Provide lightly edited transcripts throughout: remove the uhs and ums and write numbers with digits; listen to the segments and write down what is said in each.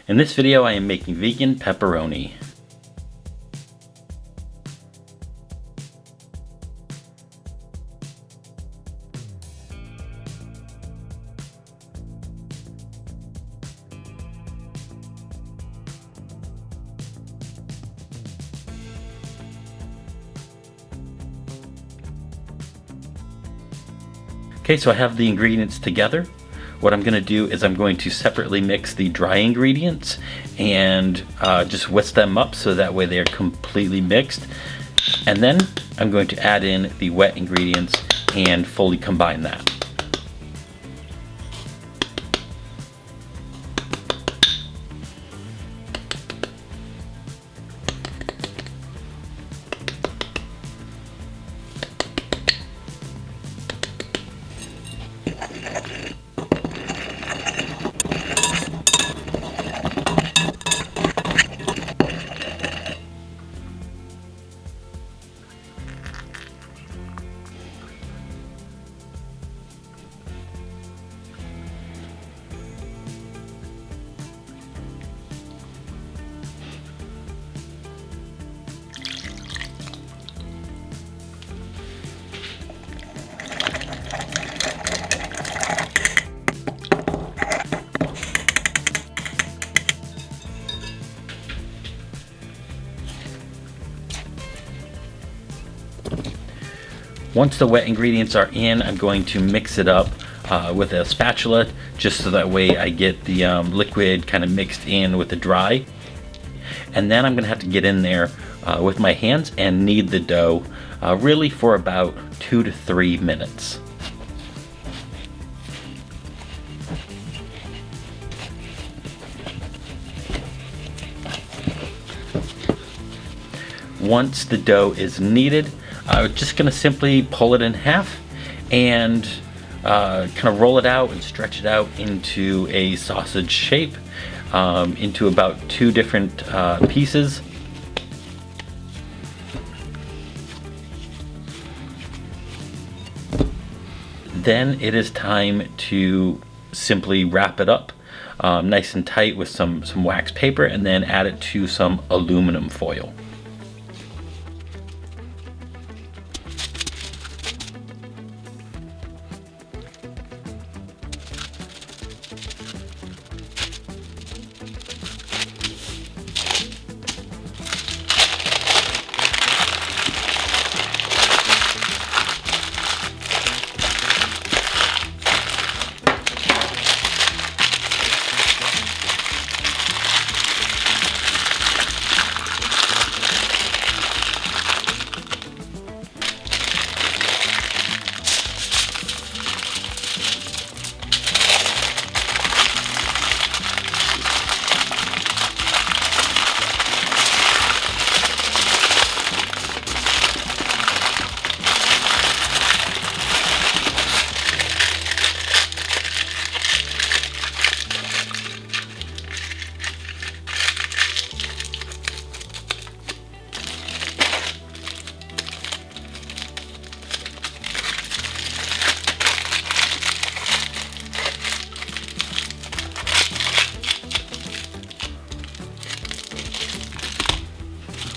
In this video I am making vegan pepperoni. Okay, so I have the ingredients together. What I'm going to do is I'm going to separately mix the dry ingredients and just whisk them up so that way they are completely mixed. And then I'm going to add in the wet ingredients and fully combine that. Once the wet ingredients are in, I'm going to mix it up with a spatula, just so that way I get the liquid kind of mixed in with the dry. And then I'm going to have to get in there with my hands and knead the dough really for about 2 to 3 minutes. Once the dough is kneaded, I'm just going to simply pull it in half and kind of roll it out and stretch it out into a sausage shape, into about 2 different pieces. Then it is time to simply wrap it up nice and tight with some wax paper, and then add it to some aluminum foil.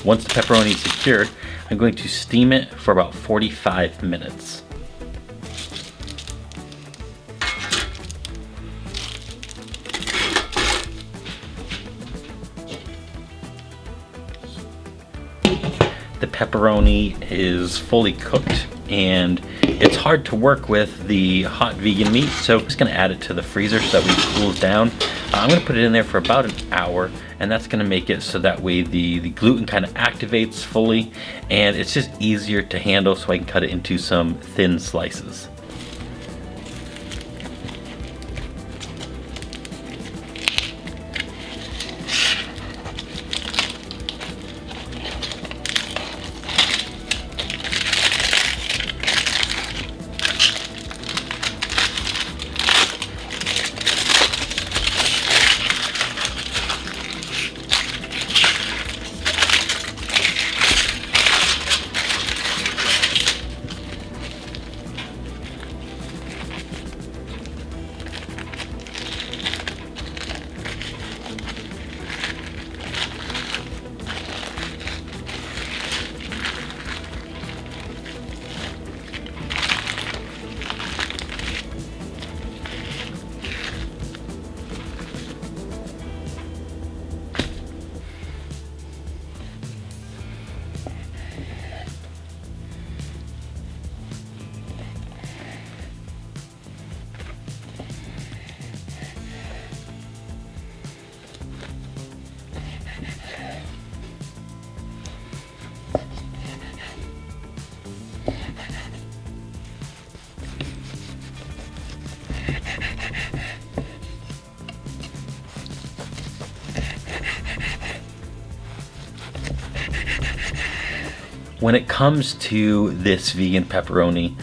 Once the pepperoni is secured, I'm going to steam it for about 45 minutes. The pepperoni is fully cooked and it's hard to work with the hot vegan meat, so I'm just going to add it to the freezer so that it cools down. I'm going to put it in there for about an hour, and that's going to make it so that way the gluten kind of activates fully and it's just easier to handle, so I can cut it into some thin slices. When it comes to this vegan pepperoni,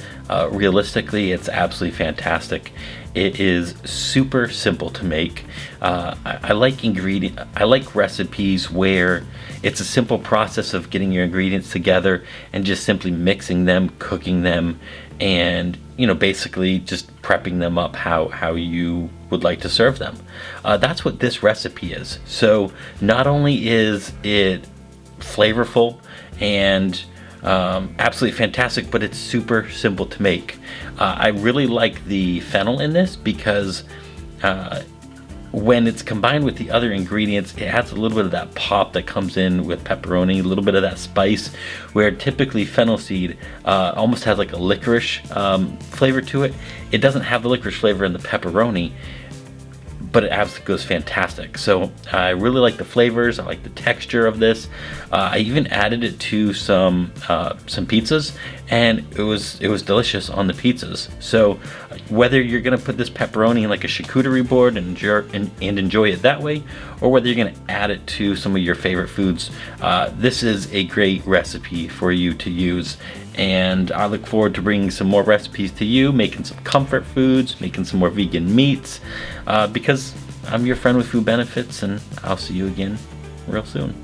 realistically, it's absolutely fantastic. It is super simple to make. I like recipes where it's a simple process of getting your ingredients together and just simply mixing them, cooking them, and basically just prepping them up how you would like to serve them. That's what this recipe is. So not only is it flavorful and absolutely fantastic, but it's super simple to make. I really like the fennel in this because when it's combined with the other ingredients, it adds a little bit of that pop that comes in with pepperoni, a little bit of that spice, where typically fennel seed almost has like a licorice flavor to it. It doesn't have the licorice flavor in the pepperoni, but it absolutely goes fantastic. So I really like the flavors. I like the texture of this. I even added it to some pizzas, and it was delicious on the pizzas. So whether you're gonna put this pepperoni in like a charcuterie board and enjoy it that way, or whether you're gonna add it to some of your favorite foods, this is a great recipe for you to use. And I look forward to bringing some more recipes to you, making some comfort foods, making some more vegan meats, because I'm your friend with food benefits, and I'll see you again real soon.